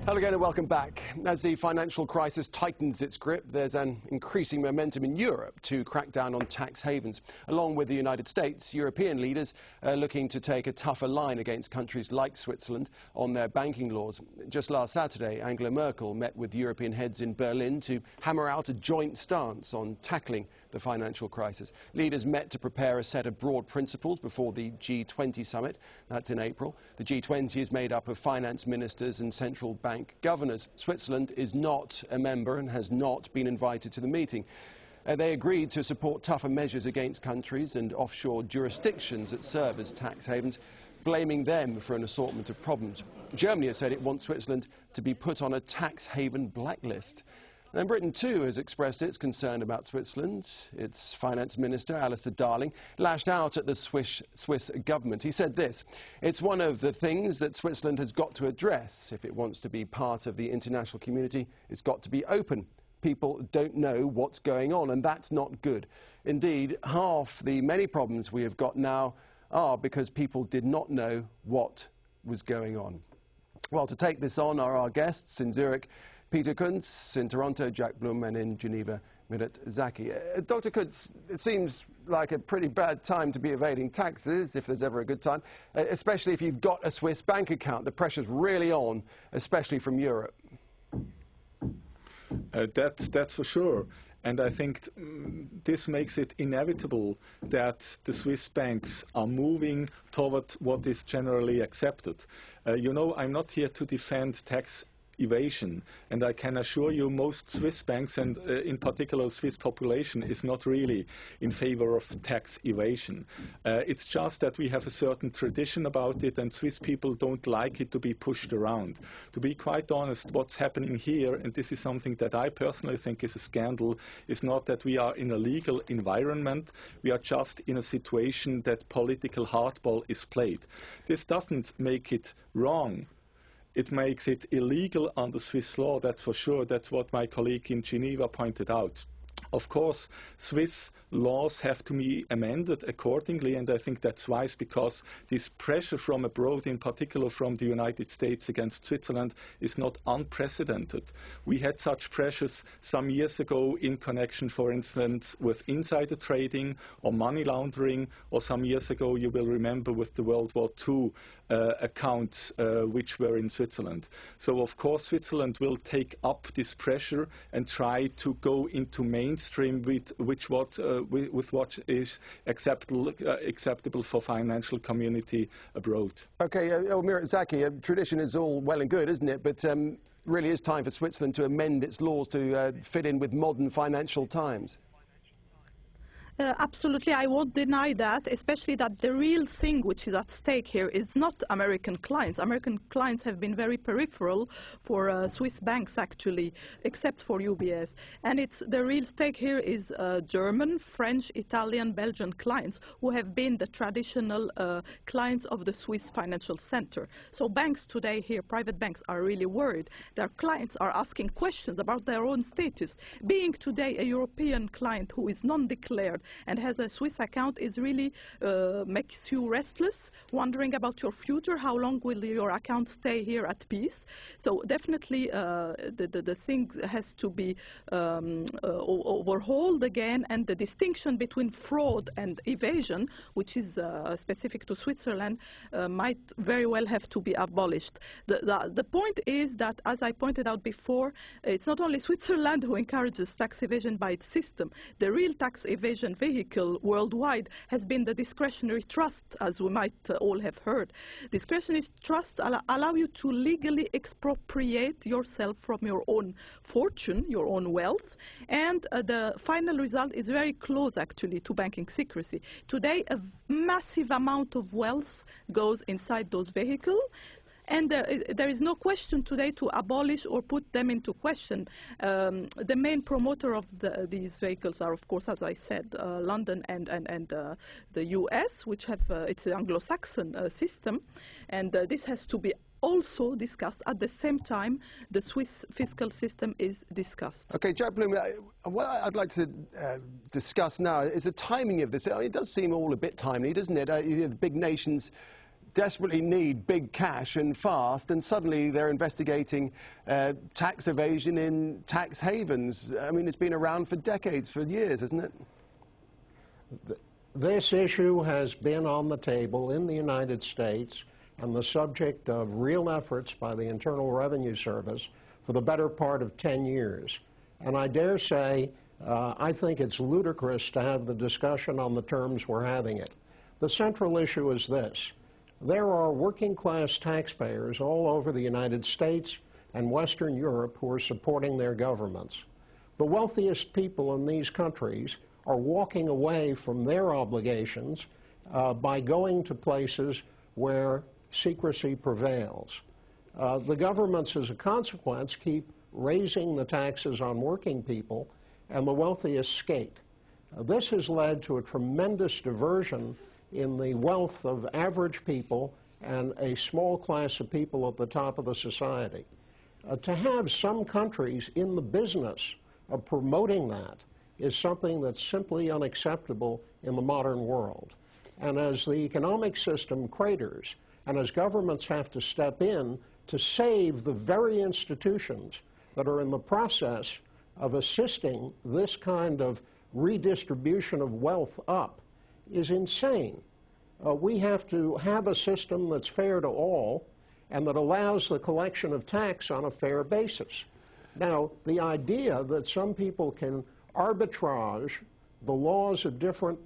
Hello again and welcome back. As the financial crisis tightens its grip, there's an increasing momentum in Europe to crack down on tax havens. Along with the United States, European leaders are looking to take a tougher line against countries like Switzerland on their banking laws. Just last Saturday, Angela Merkel met with European heads in Berlin to hammer out a joint stance on tackling the financial crisis. Leaders met to prepare a set of broad principles before the G20 summit. That's in April. The G20 is made up of finance ministers and central bank governors. Switzerland is not a member and has not been invited to the meeting. They agreed to support tougher measures against countries and offshore jurisdictions that serve as tax havens, blaming them for an assortment of problems. Germany has said it wants Switzerland to be put on a tax haven blacklist. And Britain, too, has expressed its concern about Switzerland. Its finance minister, Alistair Darling, lashed out at the Swiss government. He said this: "It's one of the things that Switzerland has got to address. If it wants to be part of the international community, it's got to be open. People don't know what's going on, and that's not good. Indeed, half the many problems we have got now are because people did not know what was going on." Well, to take this on are our guests in Zurich, Peter Kuntz, in Toronto, Jack Blum, and in Geneva, Mirat Zaki. Dr. Kuntz, it seems like a pretty bad time to be evading taxes, if there's ever a good time, especially if you've got a Swiss bank account. The pressure's really on, especially from Europe. That's for sure. And I think this makes it inevitable that the Swiss banks are moving toward what is generally accepted. You know, I'm not here to defend tax evasion, and I can assure you most Swiss banks, and in particular Swiss population, is not really in favor of tax evasion. It's just that we have a certain tradition about it, and Swiss people don't like it to be pushed around. To be quite honest, what's happening here, and this is something that I personally think is a scandal, is not that we are in a legal environment. We are just in a situation that political hardball is played. This doesn't make it wrong. It makes it illegal under Swiss law, that's for sure. That's what my colleague in Geneva pointed out. Of course, Swiss laws have to be amended accordingly, and I think that's wise, because this pressure from abroad, in particular from the United States against Switzerland, is not unprecedented. We had such pressures some years ago in connection, for instance, with insider trading or money laundering, or some years ago, you will remember, with the World War II accounts which were in Switzerland. So, of course, Switzerland will take up this pressure and try to go into mainstream with what is acceptable for financial community abroad. Okay, Mirat Zaki, tradition is all well and good, isn't it? But really is time for Switzerland to amend its laws to fit in with modern financial times. Absolutely, I won't deny that, especially that the real thing which is at stake here is not American clients. American clients have been very peripheral for Swiss banks, actually, except for UBS. And the real stake here is German, French, Italian, Belgian clients who have been the traditional clients of the Swiss financial center. So banks today here, private banks, are really worried. Their clients are asking questions about their own status. Being today a European client who is non-declared and has a Swiss account is really makes you restless, wondering about your future. How long will your account stay here at peace? So definitely the thing has to be overhauled again, and the distinction between fraud and evasion, which is specific to Switzerland, might very well have to be abolished. The point is that, as I pointed out before, it's not only Switzerland who encourages tax evasion by its system. The real tax evasion vehicle worldwide has been the discretionary trust, as we might all have heard. Discretionary trusts allow you to legally expropriate yourself from your own fortune, your own wealth, and the final result is very close, actually, to banking secrecy. Today, a massive amount of wealth goes inside those vehicles. And there is no question today to abolish or put them into question. The main promoter of these vehicles are, of course, as I said, London and the US, which have it's an Anglo-Saxon system, and this has to be also discussed. At the same time, the Swiss fiscal system is discussed. Okay, Jack Blum, what I'd like to discuss now is the timing of this. I mean, it does seem all a bit timely, doesn't it? The big nations desperately need big cash and fast, and suddenly they're investigating tax evasion in tax havens. I mean, it's been around for decades, for years, hasn't it? This issue has been on the table in the United States and the subject of real efforts by the Internal Revenue Service for the better part of 10 years. And I dare say, I think it's ludicrous to have the discussion on the terms we're having it. The central issue is this. There are working-class taxpayers all over the United States and Western Europe who are supporting their governments. The wealthiest people in these countries are walking away from their obligations by going to places where secrecy prevails. The governments, as a consequence, keep raising the taxes on working people, and the wealthiest skate. This has led to a tremendous diversion in the wealth of average people and a small class of people at the top of the society. To have some countries in the business of promoting that is something that's simply unacceptable in the modern world. And as the economic system craters, and as governments have to step in to save the very institutions that are in the process of assisting this kind of redistribution of wealth up, is insane. We have to have a system that's fair to all and that allows the collection of tax on a fair basis. Now, the idea that some people can arbitrage the laws of different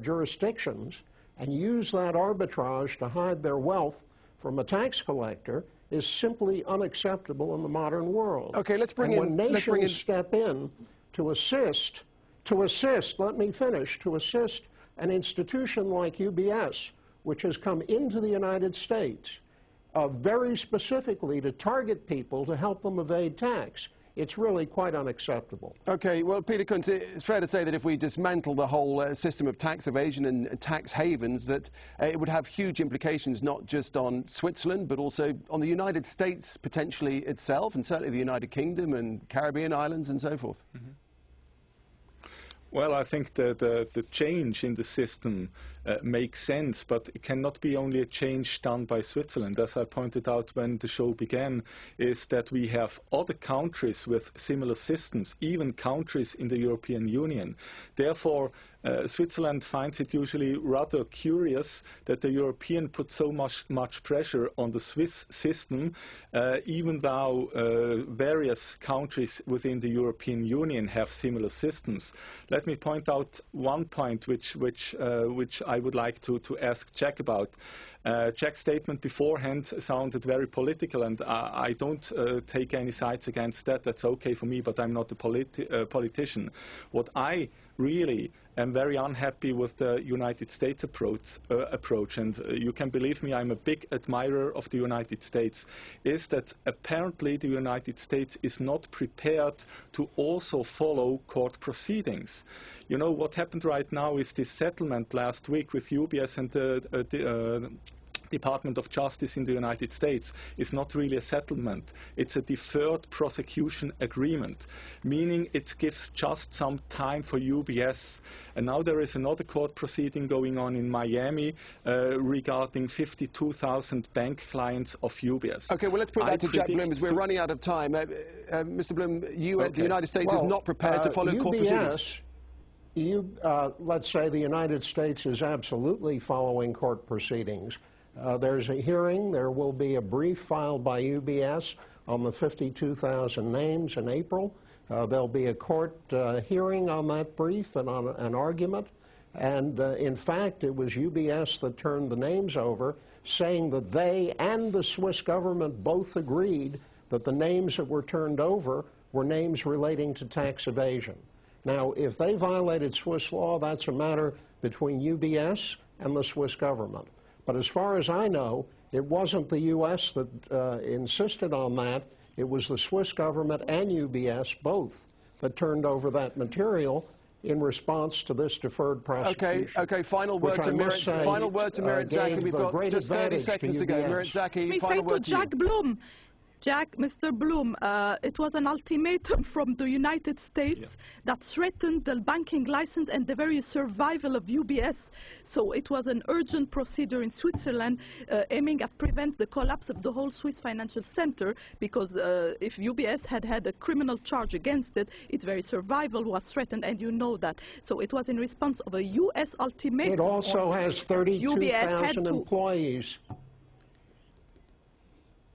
jurisdictions and use that arbitrage to hide their wealth from a tax collector is simply unacceptable in the modern world. Okay, let's bring when nations step in to assist, let me finish, to assist an institution like UBS, which has come into the United States very specifically to target people to help them evade tax, it's really quite unacceptable. Okay, well, Peter Kuntz, it's fair to say that if we dismantle the whole system of tax evasion and tax havens, that it would have huge implications not just on Switzerland, but also on the United States potentially itself, and certainly the United Kingdom and Caribbean islands and so forth. Mm-hmm. Well, I think the change in the system makes sense, but it cannot be only a change done by Switzerland. As I pointed out when the show began, is that we have other countries with similar systems, even countries in the European Union. Therefore, Switzerland finds it usually rather curious that the European put so much pressure on the Swiss system, even though various countries within the European Union have similar systems. Let me point out one point which I would like to ask Jack about. Jack's statement beforehand sounded very political, and I don't take any sides against that. That's okay for me, but I'm not a politician. What I really am very unhappy with the United States approach, and you can believe me, I'm a big admirer of the United States, is that apparently the United States is not prepared to also follow court proceedings. You know, what happened right now is this settlement last week with UBS and the Department of Justice in the United States is not really a settlement. It's a deferred prosecution agreement, meaning it gives just some time for UBS. And now there is another court proceeding going on in Miami regarding 52,000 bank clients of UBS. Okay, well, let's put that to Jack Bloom as we're running out of time. Mr. Bloom, the United States is not prepared to follow court proceedings. Let's say the United States is absolutely following court proceedings. There's a hearing. There will be a brief filed by UBS on the 52,000 names in April. There'll be a court hearing on that brief and on an argument. And in fact, it was UBS that turned the names over, saying that they and the Swiss government both agreed that the names that were turned over were names relating to tax evasion. Now, if they violated Swiss law, that's a matter between UBS and the Swiss government. But as far as I know, it wasn't the U.S. that insisted on that. It was the Swiss government and UBS both that turned over that material in response to this deferred prosecution. Okay. Final word to Mirit Zaki. We've got just 30 seconds to go. Mirit Zaki, final word to you. Jack Bloom, Jack, Mr. Bloom, it was an ultimatum from the United States that threatened the banking license and the very survival of UBS. So it was an urgent procedure in Switzerland aiming at prevent the collapse of the whole Swiss financial center, because if UBS had had a criminal charge against it, its very survival was threatened, and you know that. So it was in response of a U.S. ultimatum. It also has 32,000 employees.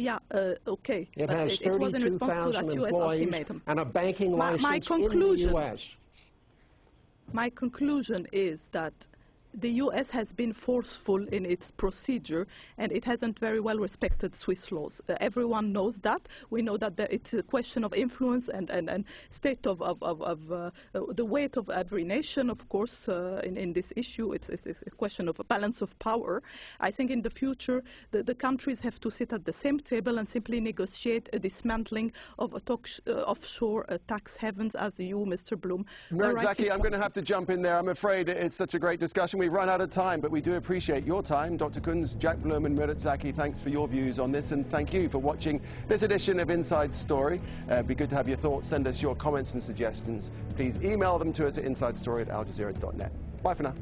Yeah, okay. It has 32,000 employees and a banking license in the U.S. My conclusion is that the U.S. has been forceful in its procedure, and it hasn't very well respected Swiss laws. Everyone knows that. We know that it's a question of influence and state of the weight of every nation, of course, in this issue. It's a question of a balance of power. I think in the future, the countries have to sit at the same table and simply negotiate a dismantling of offshore tax havens, as you, Mr. Bloom. Zaki, I'm going to have to jump in there. I'm afraid it's such a great discussion. We've run out of time, but we do appreciate your time. Dr. Kunz, Jack Bloom and Murat Zaki, thanks for your views on this, and thank you for watching this edition of Inside Story. It'd be good to have your thoughts. Send us your comments and suggestions. Please email them to us at insidestory@aljazeera.net. Bye for now.